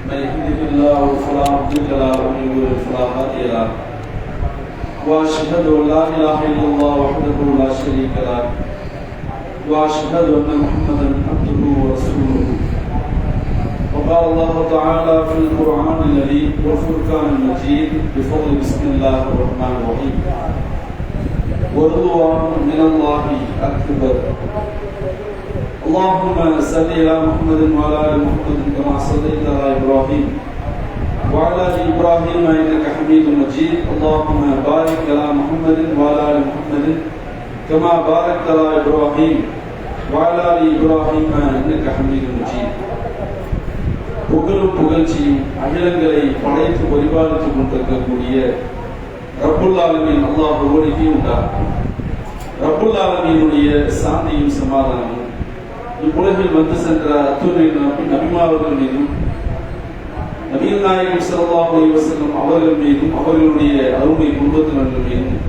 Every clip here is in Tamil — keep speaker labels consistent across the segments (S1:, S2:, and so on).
S1: من يهده الله فلا مضل له ومن يضلل فلا هادي له واشهد ان لا اله الا الله وحده لا شريك له واشهد ان محمدا عبده ورسوله وقال الله تعالى في القرآن الكريم والفرقان المجيد بفضل بسم الله الرحمن الرحيم ورضوان من الله أكبر اللهم صل على محمد وعلى آل محمد كما صليت على إبراهيم وعلى آل إبراهيم إنك حميد مجيد اللهم بارك على محمد وعلى آل محمد كما باركت على إبراهيم وعلى آل إبراهيم إنك حميد مجيد புகழும் புகழ்ச்சியும் அகிலங்களை படைத்து பரிபாலித்துக் கொண்டிருக்கக்கூடிய ரப்புல் ஆலமீன் அல்லாஹ் ஒருவனுக்கே உண்டாகும். ரப்புல் ஆலமீனுடைய சாந்தியும் சமாதானமும் இவ்வுலகில் வந்து சென்ற அத்துணை நபிமார்கள் மீதும் நபிகள் நாயகம் ஸல்லல்லாஹு அலைஹி வஸல்லம் அவர்கள் மீதும் அவர்களுடைய அருமை குடும்பத்தினர்கள் மீதும்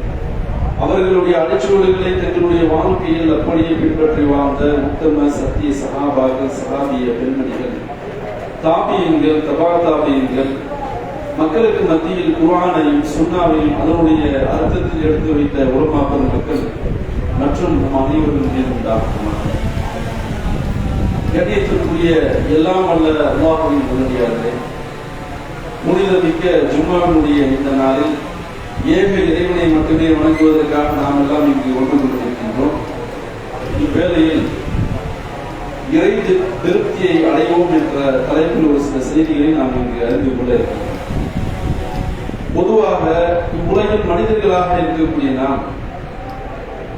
S1: அவர்களுடைய அடிச்சுவடுகளை தங்களுடைய வாழ்க்கையில் அப்படியே பின்பற்றி வாழ்ந்த உத்தம சத்திய சஹாபாக்கள் சஹாபிய பெண்மணிகள் தாபியங்கள் தபா தாபியங்கள் மக்களுக்கு மத்தியில் குர்ஆனையும் சுன்னாவையும் அதனுடைய அர்த்தத்தில் எடுத்து வைத்த உலமாக்கள் மக்கள் மற்றும் நம் அனைவரும் மீது உண்டாகும். கண்ணியத்திற்குரிய எல்லாம் வல்ல அல்லாஹ்வின் நல்லடியார்களே, புனிதமிக்க ஜும்மாவினுடைய இந்த நாளில் ஏக இறைவனை மட்டுமே வணங்குவதற்காக நாம் எல்லாம் இங்கு ஒன்று கொண்டிருக்கின்றோம். இவ்வேளையில் இறை திருப்தியை அடைவோம் என்ற தலைப்பில் ஒரு சில செய்திகளை நாம் இங்கு அறிந்து கொள்ள இருக்கிறோம். பொதுவாக இவ்வுலகில் மனிதர்களாக இருக்கக்கூடிய நாம்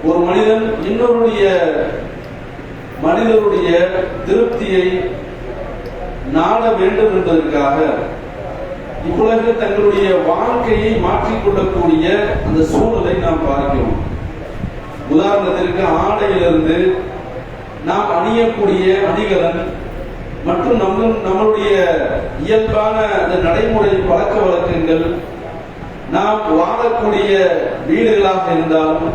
S1: ஒரு மனிதன் மனிதருடைய திருப்தியை நாட வேண்டும் என்பதற்காக இவ்வுலகில் தங்களுடைய வாழ்க்கையை மாற்றிக்கொள்ளக்கூடிய அந்த சூழலை நாம் பார்க்கிறோம். உதாரணத்திற்கு ஆடையிலிருந்து நாம் அணியக்கூடிய அணிகலன் மற்றும் நம்மளுடைய இயல்பான அந்த நடைமுறை பழக்க வழக்கங்கள், நாம் வாழக்கூடிய வீடுகளாக இருந்தாலும்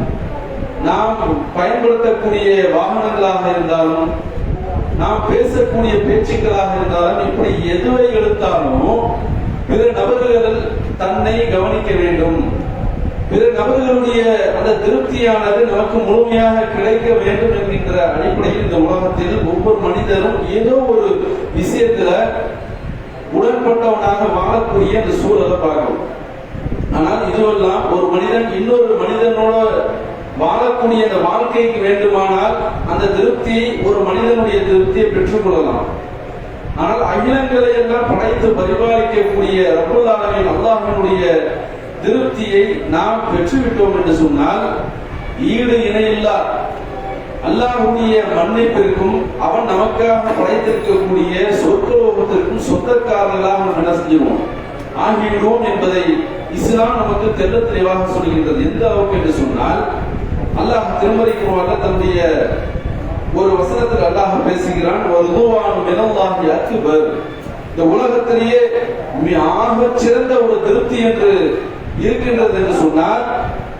S1: நாம் பயன்படுத்தக்கூடிய வாகனங்களாக இருந்தாலும் நாம் பேசக்கூடிய பேச்சுக்களாக இருந்தாலும் இப்படி எதுவை எடுத்தாலும் பிற நபர்கள் தன்னை கவனிக்க வேண்டும், பிற நபர்களுடைய அந்த திருப்தியானது நமக்கு முழுமையாக கிடைக்க வேண்டும் என்கின்ற அடிப்படையில் இந்த உலகத்தில் ஒவ்வொரு மனிதரும் ஏதோ ஒரு விஷயத்துல உடன்பட்டவனாக வாழக்கூடிய அந்த சூழலை பார்க்கணும். ஆனால் இதுவெல்லாம் ஒரு மனிதன் இன்னொரு மனிதனோட வாழக்கூடிய அந்த வாழ்க்கைக்கு வேண்டுமானால் அந்த திருப்தியை ஒரு மனிதனுடைய திருப்தியை பெற்றுக் கொள்ளலாம். ஆனால் அகிலங்களை எல்லாம் படைத்து பரிபாலிக்கக்கூடிய ரப்புல் ஆலமீன் அல்லாஹ்வினுடைய திருப்தியை நாம் பெற்றுவிட்டோம் என்று சொன்னால் ஈடு இணையில்லா அல்லாஹ்வுடைய மன்னிப்பிற்கும் அவன் நமக்காக படைத்திருக்கக்கூடிய சொர்க்கலோகத்திற்கும் சொந்தக்காரர்களாக நாம் என்ன செஞ்சிருவோம் ஆகிவிடுவோம் என்பதை இஸ்லாம் நமக்கு தெள்ள தெளிவாக சொல்கின்றது. எந்த அளவுக்கு என்று சொன்னால் அல்லாஹ் திருமறை குர்ஆனில் தன்னுடைய ஒரு வசனத்தில் அல்லாஹ் பேசுகிறான், வர்துவானு மினல்லாஹி அக்பர். இந்த உலகத்திலேயே ஆக சிறந்த ஒரு திருப்தி என்று இருக்கின்றது என்று சொன்னால்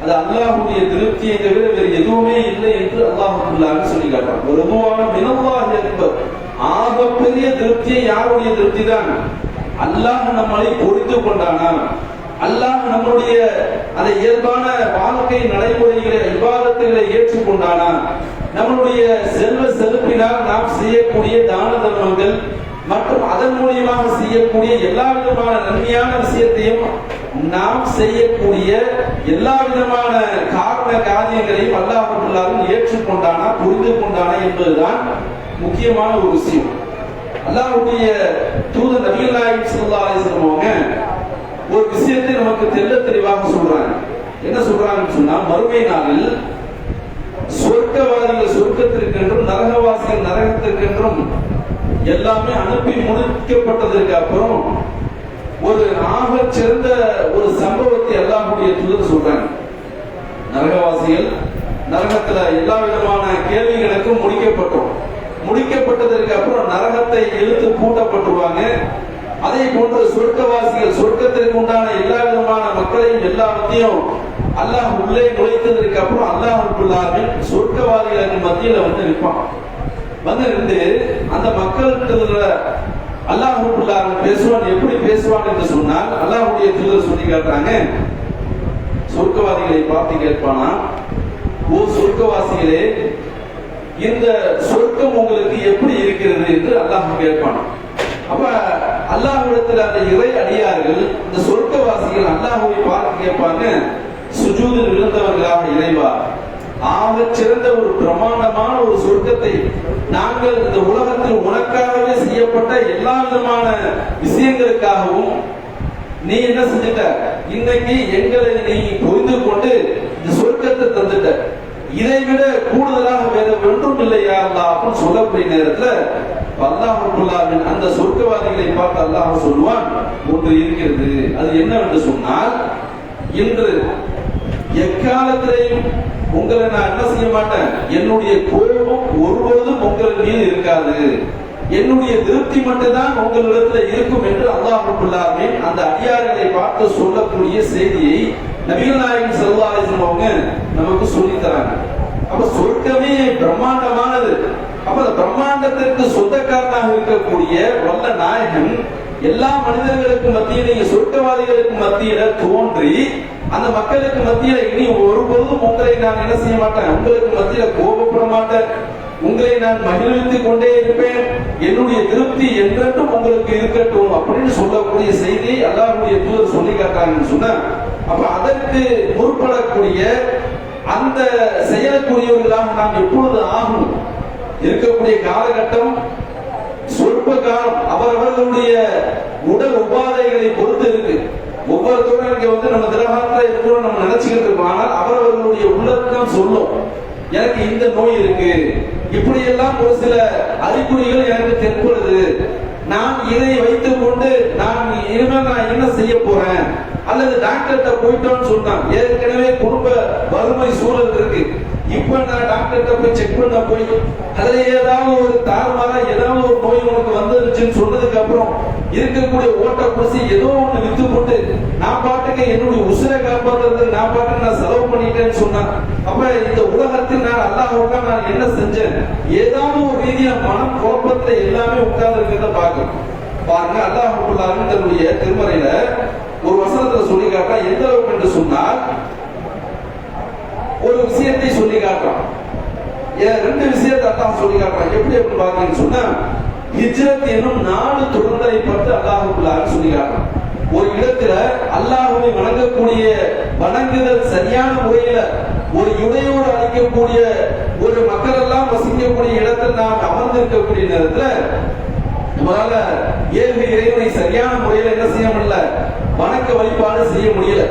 S1: அது அல்லாஹ்வுடைய திருப்தியை தவிர வேறு எதுவுமே இல்லை என்று அல்லாஹ் சொல்லி காட்டுறான். வர்துவானு மினல்லாஹி அக்பர். ஆக பெரிய திருப்தியை யாருடைய திருப்தி தான்? அல்லாஹ் நம்மளை பொறுத்து கொண்டானா, அல்லாஹ் நம்முடைய அந்த இயல்பான வாழ்க்கை நடைமுறைகளை இபாதத்துகளை ஏற்றுக்கொண்டானா, நம்மளுடைய செல்வ செலுப்பினால் நாம் செய்யக்கூடிய தான தர்மங்கள் மற்றும் அதன் மூலியமாக செய்யக்கூடிய எல்லா விதமான நன்மையான விஷயத்தையும் நாம் செய்யக்கூடிய எல்லா விதமான காரண காரியங்களையும் அல்லாஹ் ஏற்றுக்கொண்டானா புரிந்து கொண்டானா என்பதுதான் முக்கியமான ஒரு விஷயம். அல்லாஹ்வுடைய தூதர் நபிகள் நாயகம் ஸல்லல்லாஹு அலைஹி வஸல்லம் அவங்க ஒரு விஷயத்தை நமக்கு தெள்ள தெளிவாக சொல்றாங்க. என்ன சொல்றாங்கன்னு சொன்னா, மறுமை நாளில் சொர்க்கவாதிகள் சொர்க்கத்திற்கென்றும் நரகவாசிகள் நரகத்திற்கென்றும் எல்லாமே அனுப்பி முடிக்கப்பட்டதற்கு அப்புறம் ஒரு ஆக சிறந்த ஒரு சம்பவத்தை அல்லாஹ்வுடைய தூதர் சொல்றாங்க. நரகவாசிகள் நரகத்துல எல்லா விதமான கேள்விகளுக்கும் முடிக்கப்பட்டதற்கு அப்புறம் நரகத்தை இழுத்து பூட்டப்பட்டுருவாங்க. அதே போன்று சொர்க்கவாசிகள் சொர்க்கத்திற்கு உண்டான எல்லா விதமான மக்களையும் எல்லாத்தையும் அல்லாஹ் உள்ளே நுழைத்ததற்கு அப்புறம் அல்லாஹ் ரப்பல் ஆலமீன் சொர்க்கவாதிகளுக்கு மத்தியில வந்து நிற்பான். வந்து நின்று அந்த மக்கள்கிட்ட அல்லாஹ் பேசுவான். எப்படி பேசுவான் என்று சொன்னால் அல்லாஹ்வுடைய தூதர் சொல்லி காட்டுறாங்க, சொர்க்கவாதிகளை பார்த்து கேட்பானா, ஓ சொர்க்கவாசிகளே, இந்த சொர்க்கம் உங்களுக்கு எப்படி இருக்கிறது என்று அல்லாஹ் கேட்பான். அப்ப அல்லாஹ்விடத்தில் அந்த இறை அடியார்கள் இந்த சொர்க்கவாசிகள் அல்லாஹ்வை பார்த்து கேட்பாங்க, சுஜூதில் விழுந்தவர்களாக இறைவா, ஆக சிறந்த ஒரு பிரமாண்டமான ஒரு சொர்க்கத்தை நாங்கள் இந்த உலகத்தில் உனக்காகவே செய்யப்பட்ட எல்லா விதமான விஷயங்களுக்காகவும் நீ என்ன செஞ்சிட்ட, இன்னைக்கு எங்களை நீ புரிந்து கொண்டு இந்த சொர்க்கத்தை தந்துட்ட, இதைவிட கூடுதலாக வேற ஒன்றும் இல்லையா அல்லாஹ் அப்படின்னு சொல்லக்கூடிய நேரத்துல அல்லாஹ் அந்த சொர்க்கவாதிகளை பார்த்து அல்லாஹ் சொல்லுவான், ஒன்று இருக்கிறது. அது என்னவென்று சொன்னால், இன்று எக்காலத்திலையும் உங்களை நான் என்ன செய்ய மாட்டேன், என்னுடைய கோபம் ஒருபொழுதும் உங்கள் மீது இருக்காது, என்னுடைய திருப்தி மட்டும்தான் உங்களிடத்தில் இருக்கும் என்று அல்லாஹ் அந்த அடியார்களை பார்த்து சொல்லக்கூடிய செய்தியை நபிகள் நாயகம் ஸல்லல்லாஹு அலைஹி வஸல்லம் அவங்க நமக்கு சொல்லி தராங்க. அப்ப சொர்க்கமே பிரம்மாண்டமானது. அப்ப அந்த பிரம்மாண்டத்திற்கு சொந்தக்காரனாக இருக்கக்கூடிய வல்ல நாயகன் எல்லா மனிதர்களுக்கு மத்தியிலே சொர்க்கவாதிகளுக்கு மத்தியில தோன்றி அந்த மக்களுக்கு மத்தியில இனி ஒருபொழுதும் உங்களை நான் என்ன செய்ய மாட்டேன், உங்களுக்கு மத்தியில கோபப்பட மாட்டேன், உங்களை நான் மகிழ்வித்துக் கொண்டே இருப்பேன், என்னுடைய திருப்தி என்றென்றும் உங்களுக்கு இருக்கட்டும் அப்படின்னு சொல்லக்கூடிய செய்தியை அல்லாஹ்வுடைய தூதர் சொல்லி காட்டுறாங்கன்னு சொன்னா, அப்ப அதற்கு முற்படக்கூடிய அந்த செயலக்கூடியவர்களாக நாம் எப்பொழுது ஆகும், இருக்கக்கூடிய காலகட்டம் சொற்ப காலம், அவரவர்களுடைய உடல் உபாதைகளை பொறுத்து இருக்கு. ஒவ்வொருத்தரும் இங்க நம்ம திரகாலத்துல இருக்கிறோம் நம்ம நினைச்சுக்கிட்டு இருக்கோம். ஆனால் அவரவர்களுடைய உள்ளத்தான் சொல்லும், எனக்கு இந்த நோய் இருக்கு, இப்படி எல்லாம் ஒரு சில அறிகுறிகள் எனக்கு தென்படுது, நான் இதை வைத்துக் கொண்டு நான் இனிமேல் நான் என்ன செய்ய போறேன், அல்லது டாக்டர்கிட்ட போயிட்டோம்னு சொன்னான், ஏற்கனவே குடும்ப வறுமை சூழல் இருக்கு, இப்ப நான் டாக்டர்கிட்ட போய் செக் பண்ண போய் அதுல ஏதாவது ஒரு தாறுமாறா ஏதாவது ஒரு நோய் உனக்கு வந்துருச்சுன்னு சொன்னதுக்கு அப்புறம் இருக்கக்கூடிய ஓட்ட குடிசி ஏதோ ஒண்ணு வித்து போட்டு நான் பாட்டுக்கு என்னுடைய உசிரை காப்பாற்றுறதுக்கு நான் பாட்டுக்கு நான் செலவு பண்ணிட்டேன்னு சொன்னேன். அப்ப இந்த உலகத்தில் நான் அல்லாஹ்வுக்காக நான் என்ன செஞ்சேன், ஏதாவது ஒரு ரீதியா மனம் குழப்பத்துல எல்லாமே உட்கார்ந்து இருக்கிறத பார்க்கணும். பாருங்க, அல்லாஹ் தன்னுடைய திருமறையில ஒரு வசனத்துல சொல்லி காட்டா, எந்த அளவுக்கு என்று சொன்னால் ஒரு விஷயத்தை சொல்லி காட்டுறான், ரெண்டு விஷயத்தை அல்லாஹ் சொல்லி காட்டுறான். எப்படி அப்படின்னு பாத்தீங்கன்னு சொன்னா, ஹிஜ்ரத் என்னும் நாடு துறந்தரை பற்றி அல்லாஹ் சொல்லி காட்டுறான். ஒரு இடத்துல அல்லாஹ்வை வணங்கக்கூடிய வணங்குதல் சரியான முறையில ஒரு இடையோடு அளிக்கக்கூடிய ஒரு மக்கள் எல்லாம் வசிக்கக்கூடிய இடத்தில் நாம் அமர்ந்திருக்கக்கூடிய நேரத்துல நம்மளால ஏழு இறைவனை சரியான முறையில என்ன செய்ய முடியல, வணக்க வழிபாடு செய்ய முடியல.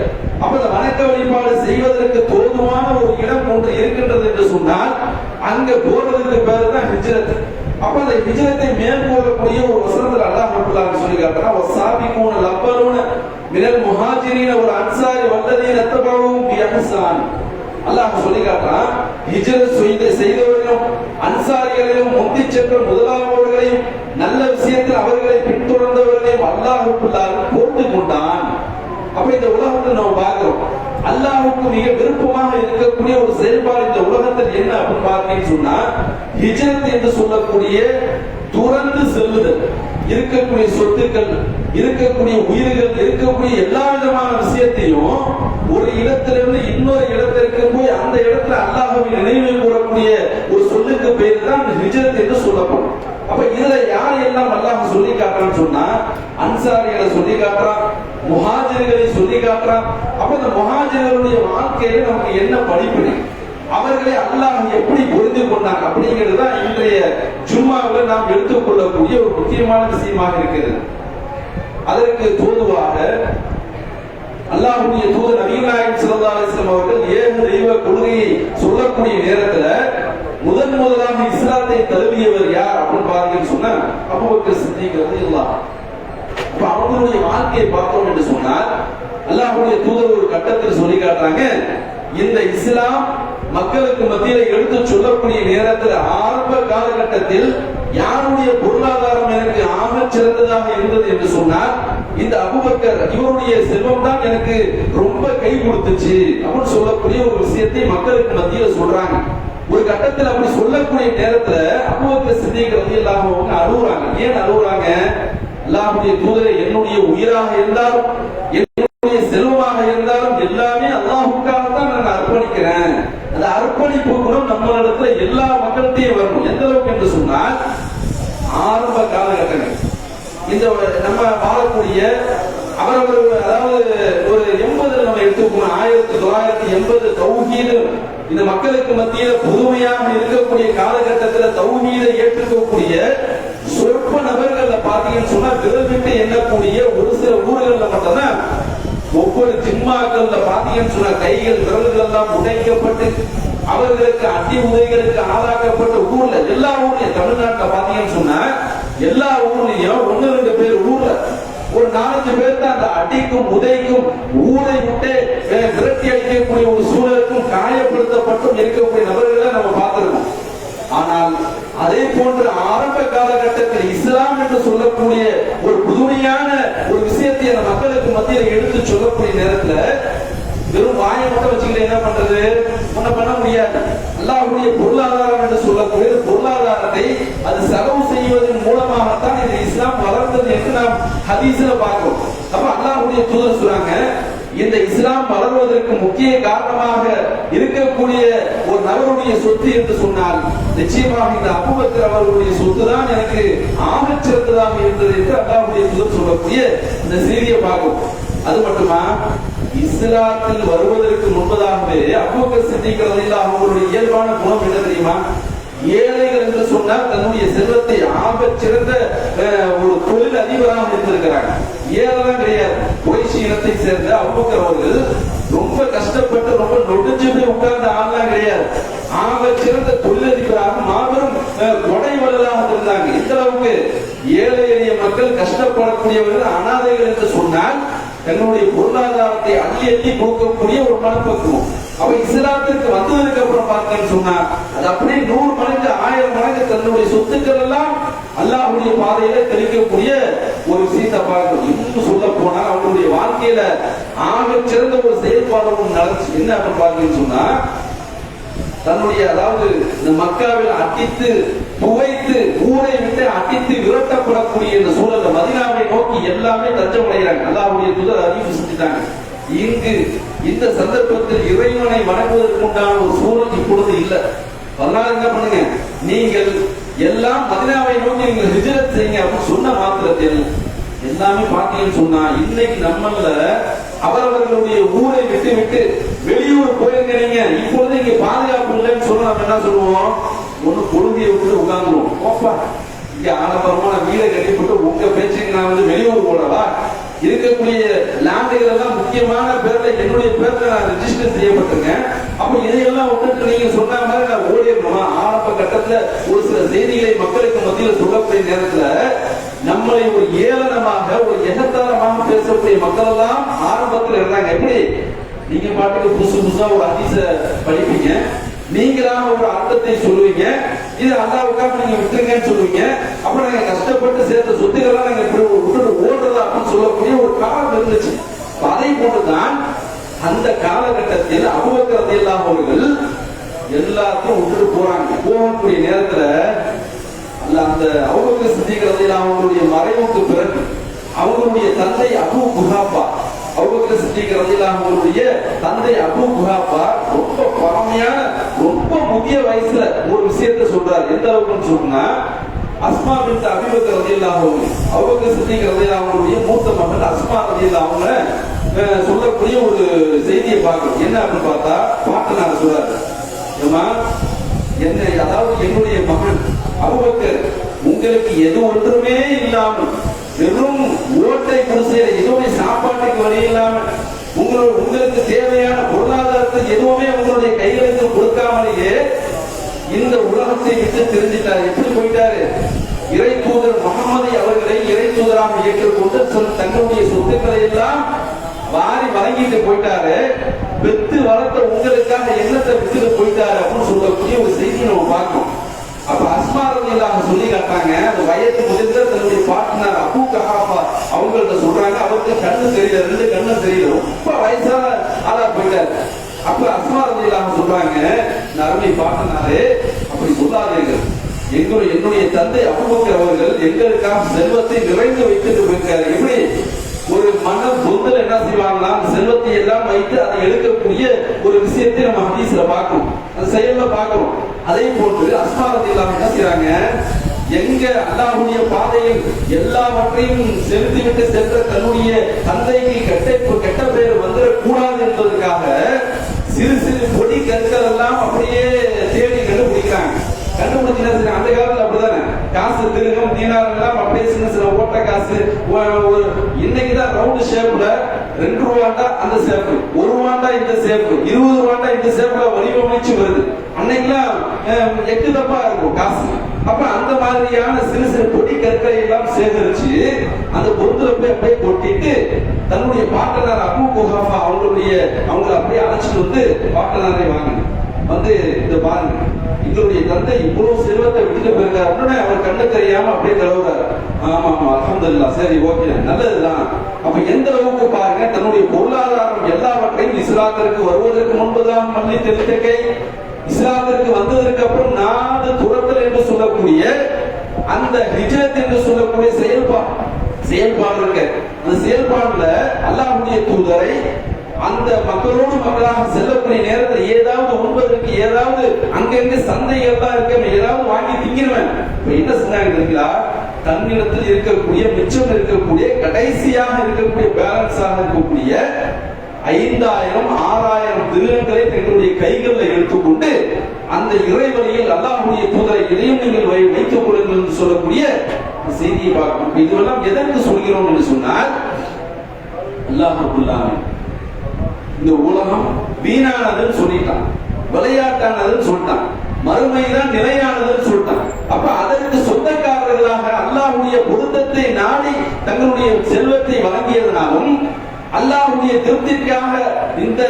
S1: அப்ப அந்த வணக்க வழிபாடு செய்வதற்கு தோதுவான ஒரு இடம் ஒன்று இருக்கின்றது என்று சொன்னால் அங்க போறதுக்கு பேரு தான் ஹிஜ்ரத். அப்ப அந்த ஹிஜ்ரத்தை மேற்கொள்ளக்கூடிய ஒரு வசனத்துல அல்லாஹ் சொல்லி காட்டுறான், வஸாபிகூன லப்பலூன மினல் முஹாஜிரீன வல் அன்சாரி வல்லதீன தபஊஹும் பிஇஹ்சான். அல்லாஹ் சொல்லி காட்டுறான், ஹிஜ்ரத் செய்தவர்களும் அன்சாரிகளையும் முந்தி சென்ற முதலாளர்களையும் நல்ல விஷயத்தில் அவர்களை பின்தொடர்ந்தவர்களையும் அல்லாஹ் பொறுத்து கொண்டான். அப்ப இந்த உலகத்தில் நம்ம பார்க்கிறோம், அல்லாஹ்வுக்கு மிக விருப்பமாக இருக்கக்கூடிய ஒரு செயல்பாடு இந்த உலகத்தில் என்ன அப்படின்னு பார்த்தீங்கன்னு சொன்னா, ஹிஜ்ரத் என்று சொல்லக்கூடிய துறந்து செல்லுதல், இருக்கக்கூடிய சொத்துக்கள், இருக்கக்கூடிய உயிர்கள், இருக்கக்கூடிய எல்லா விதமான விஷயத்தையும் ஒரு இடத்திலிருந்து இன்னொரு இடத்திற்கு போய் அந்த இடத்துல அல்லாஹ்வை நினைவு கூறக்கூடிய ஒரு சொல்லுக்கு பேர் தான் ஹிஜ்ரத் என்று சொல்லப்படும். அப்ப இதுல யாரை எல்லாம் அல்லாஹ் சொல்லி காட்டுறான்னு சொன்னா, அன்சாரிகளை சொல்லி காட்டுறான், முஹாஜிர்களை சொல்லி காட்டுறான். அப்ப இந்த முஹாஜிர்களுடைய வாழ்க்கையில நமக்கு என்ன படிப்பினை, அவர்களை அல்லாஹ் எப்படி புரிந்து கொண்டாங்க அப்படிங்கிறது தான் இன்றைய ஜும்மாவில் நாம் எடுத்துக்கொள்ளக்கூடிய ஒரு முக்கியமான விஷயமாக இருக்கிறது. அதற்கு தோதுவாக அல்லாஹ்வுடைய தூதர் நபிகள் நாயகம் ஸல்லல்லாஹு அலைஹி வஸல்லம் அவர்கள் ஏக தெய்வ கொள்கையை சொல்லக்கூடிய நேரத்துல முதலாக இஸ்லாத்தை தழுவியவர் யார் அப்படின்னு பாருங்கன்னு சொன்னா அபூபக்கர் சித்திக் ரலியல்லாஹு அன்ஹு. அப்ப அவங்களுடைய வாழ்க்கையை பார்த்தோம் என்று சொன்னால் அல்லாஹ்வுடைய தூதர் ஒரு கட்டத்தில் சொல்லி காட்டுறாங்க, இந்த இஸ்லாம் மக்களுக்கு மத்தியில் எடுத்து சொல்லக்கூடிய நேரத்தில் ஆரம்ப காலகட்டத்தில் யாருடைய பொருளாதாரம் எனக்கு ஆக சிறந்ததாக இருந்தது என்று சொன்னால் இந்த அபூபக்கர், இவருடைய செல்வம் தான் எனக்கு ரொம்ப கை கொடுத்துச்சு அப்படின்னு சொல்லக்கூடிய ஒரு விஷயத்தை மக்களுக்கு மத்தியில் சொல்றாங்க. ஒரு கட்டத்தில் அப்படி சொல்லக்கூடிய நேரத்துல அபூபக்கர் சித்திக் ரலியல்லாஹு அன்ஹு அழுகுறாங்க. ஏன் அழுகுறாங்க? அல்லாஹ்வுடைய தூதரே, என்னுடைய உயிராக இருந்தாலும் என்னுடைய செல்வமாக இருந்தாலும் எல்லாமே அல்லாஹ்வுக்காக தான் நான் அர்ப்பணிக்கிறேன். அந்த அர்ப்பணிப்பு குணம் நம்மளிடத்துல எல்லா மக்கள்கிட்டையும் வரணும். எந்த அளவுக்கு என்று சொன்னால், ஆரம்ப காலகட்டங்கள் இந்த நம்ம வாழக்கூடிய அவரவர், அதாவது ஒரு 80 நம்ம எடுத்துக்கணும், 1980 தௌஹீது இந்த மக்களுக்கு மத்தியில் பொதுமையாக இருக்கக்கூடிய காலகட்டத்தில் தௌஹீதை ஏற்றுக்கக்கூடிய சொற்ப நபர்கள்ல பாத்தீங்கன்னு சொன்னா விரல் விட்டு எண்ணக்கூடிய ஒரு சில ஊர்கள்ல மட்டும்தான் ஒவ்வொரு ஜிம்மாக்கள்ல பாத்தீங்கன்னு சொன்னா கைகள் விரல்கள் எல்லாம் உடைக்கப்பட்டு அவர்களுக்கு அடி உதைகளுக்கு ஆளாக்கப்பட்ட ஊர்ல, எல்லா ஊர்லயும் தமிழ்நாட்டில் பாத்தீங்கன்னு சொன்னா எல்லா ஊர்லயும் 1-2 பேர் ஊர்ல ஒரு 4-5 பேர் தான் அந்த அடிக்கும் உதைக்கும் ஊரை விட்டு விரட்டி அடிக்கக்கூடிய ஒரு சூழலுக்கும் காயப்படுத்தப்பட்டும் இருக்கக்கூடிய நபர்களை நம்ம பார்த்திருக்கோம். ஆனால் அதே போன்ற ஆரம்ப காலகட்டத்தில் இஸ்லாம் என்று சொல்லக்கூடிய ஒரு புதுமையான ஒரு விஷயத்தை அந்த மக்களுக்கு மத்தியில் எடுத்து சொல்லக்கூடிய நேரத்தில் வெறும் வாயை மட்டும் வச்சுக்கிட்டு என்ன பண்றது, ஒன்னும் பண்ண முடியாது. அல்லாஹ்வுடைய பொருளாதாரம் என்று சொல்லக்கூடிய பொருளாதாரத்தை அது செலவு செய்வதன் மூலமாகத்தான் இந்த இஸ்லாம் வளர்ந்தது என்று நாம் ஹதீஸ்ல பார்க்கிறோம். அப்ப அல்லாஹ்வுடைய தூதர் சொல்றாங்க, இந்த இஸ்லாம் வளர்வதற்கு முக்கிய காரணமாக இருக்கக்கூடிய ஒரு நபருடைய சொத்து என்று சொன்னால் நிச்சயமாக இந்த அபூபக்கர் அவர்களுடைய சொத்து தான் எனக்கு ஆகச் சிறந்ததாக இருந்தது என்று அல்லாஹ்வுடைய தூதர் சொல்லக்கூடிய இந்த செய்தியை பார்க்கும். அது மட்டுமா, இஸ்லாத்தில் வருவதற்கு முன்பதாகவே அபூபக்கர் சித்திக் ரலியல்லாஹு அன்ஹு அவர்களுடைய இயல்பான குணம் என்ன தெரியுமா? ஏழைகள் என்று சொன்னால் தன்னுடைய செல்வத்தை ஆகச் சிறந்த ஒரு தொழில் அதிபராக இருந்திருக்கிறாங்க. ஏழைதான் கிடையாது. குறைஷி இனத்தை சேர்ந்த அபூபக்கர் அவர்கள் ரொம்ப கஷ்டப்பட்டு ரொம்ப நொடிஞ்சு போய் உட்கார்ந்த ஆள்லாம் கிடையாது. ஆகச் சிறந்த தொழிலதிபராக மாபெரும் கொடை வள்ளலாக இருந்தாங்க. இந்த அளவுக்கு ஏழை எளிய மக்கள் கஷ்டப்படக்கூடியவர்கள் அனாதைகள் என்று சொன்னால் தன்னுடைய பொருளாதாரத்தை அள்ளி அள்ளி கொடுக்கக்கூடிய ஒரு மனப்பக்குவம். அவ இஸ்லாத்திற்கு வந்ததுக்கு அப்புறம் பார்த்தேன்னு சொன்னா அது அப்படியே 100 மடங்கு 1000 மடங்கு தன்னுடைய சொத்துக்கள் எல்லாம் அல்லாஹ்வுடைய பாதையில தெளிக்கக்கூடிய ஒரு விஷயத்தை பார்க்கணும். இன்னும் சொல்ல போனால் அவங்களுடைய வாழ்க்கையில ஆகச் சிறந்த ஒரு செயல்பாடு நடந்துச்சு. என்ன அப்படின்னு பார்த்தீங்கன்னு சொன்னா, தன்னுடைய, அதாவது இந்த மக்காவில் அடித்து புகைத்து ஊரை விட்டு அடித்து விரட்டப்படக்கூடிய இந்த சூழல்ல மதீனாவை நோக்கி எல்லாமே தஞ்சம் அடைகிறாங்க. அல்லாஹ்வுடைய தூதர் அறிவு செஞ்சுட்டாங்க. இங்கு இந்த சந்தர்ப்பத்தில் இறைவனை வணங்குவதற்கு உண்டான ஒரு சூழல் இப்பொழுது இல்லை. அதனால என்ன பண்ணுங்க, நீங்கள் எல்லாம் மதீனாவை நோக்கி நீங்கள் ஹிஜ்ரத் செய்யுங்க அப்படின்னு சொன்ன மாத்திரத்தில் எல்லாமே பாத்தீங்கன்னு சொன்னா இன்னைக்கு நம்மள அவரவர்களுடைய ஊரை விட்டு விட்டு வெளியூர் போயிருக்கிறீங்க, இப்பொழுது இங்க பாதுகாப்பு இல்லைன்னு சொன்னா நம்ம என்ன சொல்லுவோம், ஒண்ணு பொழுதியை விட்டு உட்கார்ந்துருவோம். ஓப்பா, இங்க ஆடம்பரமான வீடை கட்டிவிட்டு உங்க பேச்சுக்கு நான் வந்து வெளியூர் போடவா, இருக்கக்கூடிய லேண்டுகள் எல்லாம் முக்கியமான பேர்ல என்னுடைய பேர்ல நான் ரெஜிஸ்டர் செய்யப்பட்டிருக்கேன். அப்ப இதையெல்லாம் விட்டுட்டு நீங்க சொன்ன மாதிரி நான் ஓடிடணுமா? ஆரம்ப கட்டத்துல ஒரு சில செய்திகளை மக்களுக்கு மத்தியில் சொல்லக்கூடிய நேரத்துல நம்மளை ஒரு ஏளனமாக ஒரு எகத்தாரமாக பேசக்கூடிய மக்கள் எல்லாம் ஆரம்பத்தில் இருந்தாங்க. எப்படி நீங்க பாட்டுக்கு புதுசு புதுசா ஒரு ஹதீஸ படிப்பீங்க, நீங்களாக ஒரு அர்த்தத்தை சொல்லுவீங்க, இது அல்லாஹ்வுக்காக நீங்க விட்டுருங்கன்னு சொல்லுவீங்க, அப்புறம் நாங்க கஷ்டப்பட்டு சேர்த்த சொத்துக்கள்லாம் நாங்க விட்டுட்டு ஓடுறதா அப்படின்னு சொல்லக்கூடிய ஒரு காலம் இருந்துச்சு. அதை போட்டுதான் அந்த காலகட்டத்தில் அபூபக்கர் ரலியல்லாஹு அவர்கள் எல்லாத்தையும் விட்டுட்டு போறாங்க. போகக்கூடிய நேரத்துல அந்த அபூபக்கர் சித்திக் ரலியல்லாஹு அவருடைய மறைவுக்கு பிறகு அவங்களுடைய தந்தை அபூ குஹாஃபா, அபூபக்கர் சித்திக் ரலியல்லாஹு அவருடைய தந்தை அபூ குஹாஃபா ரொம்ப பழமையான ரொம்ப முக்கிய வயசுல ஒரு விஷயத்தை சொல்றாரு. எந்த அளவுக்குன்னு சொன்னா, அஸ்மா பின்த் அபீ பக்கர் ரலியல்லாஹு அன்ஹு, அபூபக்கர் சித்திக் ரலியல்லாஹு அவருடைய மூத்த மகள் அஸ்மா ரலியல்லாஹு அவங்க சொல்லக்கூடிய ஒரு செய்தியை பார்க்கணும். என்ன அப்படின்னு பார்த்தா, பாட்டனார் சொல்றாரு, என்ன, அதாவது என்னுடைய மகன் அபூபக்கர் உங்களுக்கு எது ஒன்றுமே இல்லாமல் வெறும் ஓட்டை குடிசையில எதுவுமே சாப்பாட்டுக்கு வழி இல்லாமல் உங்களுக்கு தேவையான பொருளாதாரத்தை எதுவுமே உங்களுடைய கைகளுக்கு கொடுக்காமலேயே இந்த உலகத்தை விட்டு தெரிஞ்சிட்டாரு. எப்படி போயிட்டாரு? இறை தூதர் முகமது அவர்களை இறை தூதராக ஏற்றுக்கொண்டு தங்களுடைய சொத்துக்களை எல்லாம் வாரி வழங்கிட்டு போயிட்டாரு. பெத்து வளர்த்த உங்களுக்காக என்னத்தை விட்டுட்டு போயிட்டாரு அப்படின்னு சொல்லக்கூடிய ஒரு செய்தி நம்ம பார்க்கணும். அப்ப அஸ்மா ரலியல்லாஹு சொல்லி காட்டாங்க, அந்த வயது முதிர்ந்த தன்னுடைய பார்ட்னர் அபூ குஹாஃபா அவங்கள்ட்ட சொல்றாங்க, அவருக்கு கண்ணு தெரியல, 2 கண்ணு தெரியல, ரொம்ப வயசான ஆளா போயிட்டாரு. அப்ப அஸ்மா ரலியல்லாஹு சொல்றாங்க, நரம்பி பார்ட்னரே அப்படி சொல்லாதீங்க, என்னுடைய தந்தை அபூபக்கர் அவர்கள் எங்களுக்காக செல்வத்தை நிறைந்து வைத்துட்டு போயிருக்காரு. எப்படி ஒரு மன பொருள் என்ன செய்வாங்கன்னா செல்வத்தை எல்லாம் வைத்து அதை எடுக்கக்கூடிய ஒரு விஷயத்தை நம்ம ஹதீஸ்ல பார்க்கணும், அந்த செயல்ல பார்க்கணும். அதே போன்று அஸ்மா ரலியல்லாஹு என்ன செய்றாங்க, எங்க அல்லாஹ்வுடைய பாதையில் எல்லாவற்றையும் செலுத்திவிட்டு சென்ற தன்னுடைய தந்தைக்கு கெட்ட பெயர் வந்துடக்கூடாது என்பதற்காக சிறு சிறு பொடி கற்கள் எல்லாம் அப்படியே தேடி கண்டுபிடிக்கிறாங்க. கண்டுபிடிச்சு அந்த காலத்துல அப்படிதானே காசு திருகம் தீனார் எல்லாம் அப்படியே சின்ன சின்ன ஓட்ட காசு. இன்னைக்குதான் ரவுண்ட் ஷேப்ல 2 ரூபாண்டா அந்த ஷேப், 1 ரூபாண்டா இந்த ஷேப், 20 ரூபாண்டா இந்த ஷேப்ல வடிவமைச்சு வருது. அன்னைக்கெல்லாம் 8 தப்பா இருக்கும் காசு. அப்ப அந்த மாதிரியான சிறு சிறு பொடி கற்களை எல்லாம் சேகரிச்சு அந்த பொருத்துல போய் அப்படியே கொட்டிட்டு தன்னுடைய பாட்டனார் அபூ குஹாஃபா அவங்களை அப்படியே அழைச்சிட்டு வந்து பாட்டனாரை வந்து இந்த பாருங்க, எங்களுடைய தந்தை இவ்வளவு செல்வத்தை விட்டுட்டு போயிருக்காரு அப்படின்னு அவர் கண்ணு தெரியாம அப்படியே தழுவுறாரு. ஆமா ஆமா அல்ஹம்துலில்லாஹ், சரி ஓகே நல்லதுதான். அப்ப எந்த அளவுக்கு பாருங்க, தன்னுடைய பொருளாதாரம் எல்லாவற்றையும் இஸ்லாத்திற்கு வருவதற்கு முன்புதான் மல்லி தெளித்த கை, இஸ்லாத்திற்கு வந்ததற்கு அப்புறம் நாடு துரத்தல் என்று சொல்லக்கூடிய அந்த ஹிஜ்ரத் என்று சொல்லக்கூடிய செயல்பாடு இருக்கு. அந்த செயல்பாடுல அல்லாஹ்வுடைய தூதரை அந்த மக்களோடு மக்களாக செல்லக்கூடிய நேரத்தில் ஏதாவது உண்பதற்கு ஏதாவது அங்கங்க சந்தைகள் தான் இருக்க, ஏதாவது வாங்கி திங்கிடுவேன். இப்ப என்ன சொன்னாங்க, தன்னிடத்தில் இருக்கக்கூடிய மிச்சம் இருக்கக்கூடிய கடைசியாக இருக்கக்கூடிய பேலன்ஸாக இருக்கக்கூடிய 5000 6000 திரகங்களை தங்களுடைய கைகளில் எடுத்துக்கொண்டு அந்த இறைவழியில் அல்லாஹ்வுடைய தூதரை இதையும் நீங்கள் வைத்துக் கொள்ளுங்கள் என்று சொல்லக்கூடிய செய்தியை பார்க்கணும். இதுவெல்லாம் எதற்கு சொல்கிறோம் என்று சொன்னால், அல்லாஹ் ரப்பல் ஆலமீன் இந்த உலகம் வீணானதுன்னு சொல்லிட்டான், விளையாட்டானதுன்னு சொல்லிட்டான், மறுமைதான் நிலையானதுன்னு சொல்லிட்டான். அப்ப அதற்கு சொந்தக்காரர்களாக அல்லாஹ்வுடைய பொருத்தத்தை நாடி தங்களுடைய செல்வத்தை வழங்கியதனாலும் அல்லாஹ்வுடைய திருப்திக்காக இந்த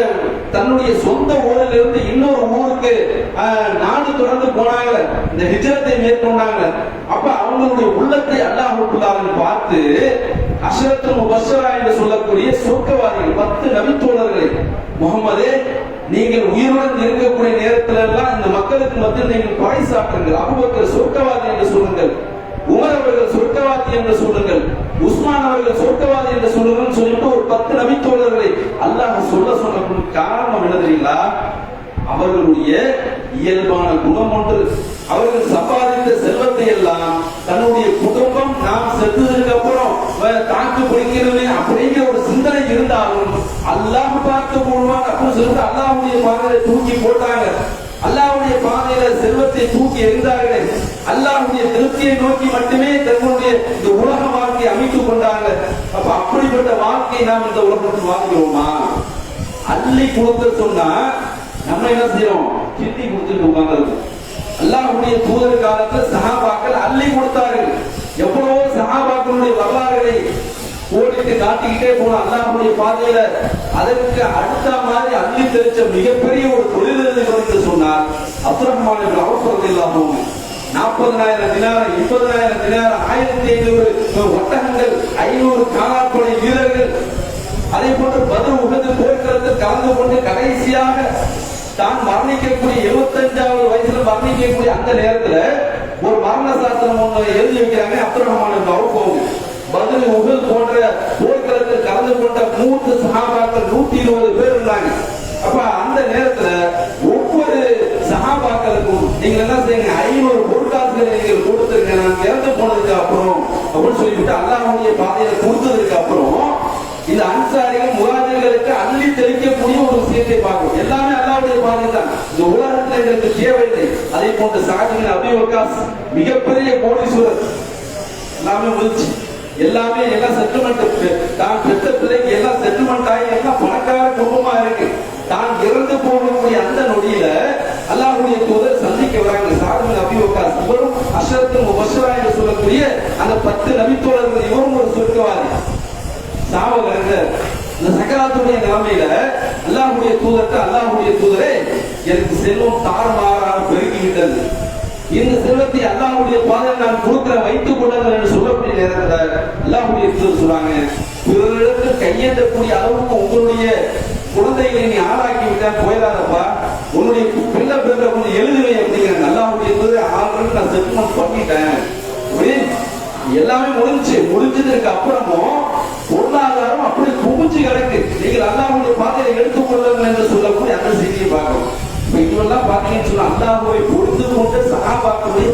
S1: தன்னுடைய சொந்த ஊரில் இருந்து இன்னொரு ஊருக்கு நாடு தொடர்ந்து போனாங்க, இந்த ஹிஜ்ரத்தை மேற்கொண்டாங்க. அப்ப அவங்களுடைய உள்ளத்தை அல்லாஹ் ரப்பல் ஆலமீன் பார்த்து அஷ்ரத்துல் முபஷ்ஷரா என்று சொல்லக்கூடிய சொர்க்கவாதிகள் 10 நபித்தோழர்களை, முகமதே நீங்கள் உயிருடன் இருக்கக்கூடிய நேரத்தில் எல்லாம் இந்த மக்களுக்கு மத்தியில் நீங்கள் பறைசாற்றுங்கள், அபூபக்கர் சொர்க்கவாதி என்று சொல்லுங்கள், உமர் அவர்கள் சொர்க்கவாதி என்று சொல்லுங்கள், உஸ்மான் அவர்கள் சொர்க்கவாதி என்று சொல்லுங்கள் சொல்லிட்டு ஒரு 10 நபித்தோழர்களை அல்லாஹ் சொன்ன காரணம் என்ன தெரியுங்களா? அவர்களுடைய இயல்பான குணம் ஒன்று, அவர்கள் சம்பாதித்த செல்வத்தை எல்லாம் தன்னுடைய குடும்பம் நாம் செத்ததுக்கு அப்புறம் தாக்கு பிடிக்கிறது அப்படிங்கிற ஒரு சிந்தனை இருந்தாலும் அல்லாஹ் பார்த்து போடுவாங்க அப்படின்னு சொல்லிட்டு அல்லாஹ்வுடைய பாதையில தூக்கி போட்டாங்க. அல்லாஹ்வுடைய பாதையில செல்வத்தை தூக்கி எறிந்தார்கள். அல்லாஹ்வுடைய திருப்தியை நோக்கி மட்டுமே தன்னுடைய இந்த உலக வாழ்க்கையை அமைத்துக் கொண்டாங்க. அப்ப அப்படிப்பட்ட வாழ்க்கையை நாம் இந்த உலகத்தில் வாழ்கிறோமா? அள்ளி கொடுக்க சொன்னா நம்ம என்ன செய்யறோம்? கிட்டி கொடுத்துட்டு உட்கார்ந்து. அல்லாஹ்வுடைய தூதர் காலத்தில் சஹாபாக்கள் அள்ளி கொடுத்தார்கள். எவ்வளவோ சஹாபாக்களுடைய வரலாறுகளை ஓடிட்டு காட்டிக்கிட்டே போன அல்லாஹ்வுடைய பாதையில அதற்கு அடுத்த மாதிரி அள்ளி தெரிச்ச மிகப்பெரிய ஒரு தொழிலதிபர் என்று சொன்னார் அப்துர்ரஹ்மான் இப்னு அவ்ஃப் ரலியல்லாஹு அன்ஹு. 40,000 தினார், 20,000 தினார், 1500 ஒட்டகங்கள், 500 காலாட்படை வீரர்கள், அதே போன்று பத்ர் உஹது போர்க்களத்தில் கலந்து கொண்டு கடைசியாக தான் மரணிக்கக்கூடிய 75வது வயசுல மரணிக்கக்கூடிய அந்த நேரத்துல ஒரு மரண சாசனம் ஒன்று எழுதி வைக்கிறாங்க. அப்துர்ரஹ்மான் இப்னு அவ்ஃப் பத்ர் உஹது போன்ற போர்க்களத்தில் கலந்து கொண்ட 3 சஹாபாக்கள் 120 பேர் இருந்தாங்க. அப்ப அந்த நேரத்துல ஒவ்வொரு சஹாபாக்களுக்கும் நீங்க என்ன செய்யுங்க, 500 பொற்காசுகளை நீங்கள் கொடுத்துருங்க, நான் இறந்து போனதுக்கு அப்புறம் அப்படின்னு சொல்லிவிட்டு அல்லாஹ்வுடைய பாதையில கொடுத்ததுக்கு அப்புறம் இந்த அன்சாரிகள் முஹாஜிர்களுக்கு அள்ளி தெளிக்கக்கூடிய ஒரு விஷயத்தை பார்க்கணும். எல்லாமே அல்லாஹ்வுடைய பாதை தான். இந்த உலகத்தில் எங்களுக்கு தேவையில்லை. அதே போன்று சஅத் பின் அபீ வக்காஸ் மிகப்பெரிய கோடீஸ்வரர், எல்லாமே முடிச்சு எல்லாமே எல்லாம் செட்டில்மெண்ட், தான் பெற்ற பிள்ளைக்கு எல்லாம் செட்டில்மெண்ட் ஆகி எல்லாம் பணக்கார குடும்பமா இருக்கு. தான் இறந்து போகக்கூடிய அந்த நொடியில அல்லாஹ்வுடைய தூதர் சந்திக்க வராங்க. சஅத் பின் அபீ வக்காஸ் இவரும் அஷ்ரத்துல் முபஷ்ஷரா என்று சொல்லக்கூடிய அந்த 10 நபித்தோழர்கள், இவரும் ஒரு சொர்க்கவாதி சாவகர். இந்த சக்கராத்துடைய நிலைமையில அல்லாஹ்வுடைய தூதரே எனக்கு செல்வம் தாறுமாறாக பெருகிவிட்டது, இந்த செல்வத்தை அல்லாஹ்வுடைய பாதையில் நான் கொடுக்கிற வைத்துக் கொள்ளுங்கள் என்று சொல்லக்கூடிய நேரத்தில் அல்லாஹ்வுடைய தூதர் சொல்றாங்க, பிறரிடத்தில் கையேற்றக்கூடிய அளவுக்கு உங்களுடைய குழந்தைகளை நீ ஆளாக்கி விட்டா போயிடாதப்பா, உன்னுடைய பிள்ளை பிறந்த கொஞ்சம் எழுதுவை அப்படிங்கிற அல்லாஹ்வுடைய அல்லாஹ்வுடைய தூதரை ஆல்ரெடி நான் செட்டில்மெண்ட் பண்ணிட்டேன். எல்லாமே முடிஞ்சதுக்கு அப்புறமும் பொருளாதாரம் அப்படி குமிஞ்சு கிடக்கு. நீங்கள் அல்லாஹ்வுடைய பாதையை எடுத்துக்கொள்ளுங்கள் என்று சொல்லக்கூடிய அந்த செய்தியை பார்க்கணும். இதுவெல்லாம் பாத்தீங்கன்னு சொன்னா அல்லாஹ்வை பொறுத்து கொண்டு சஹாபாக்களுடைய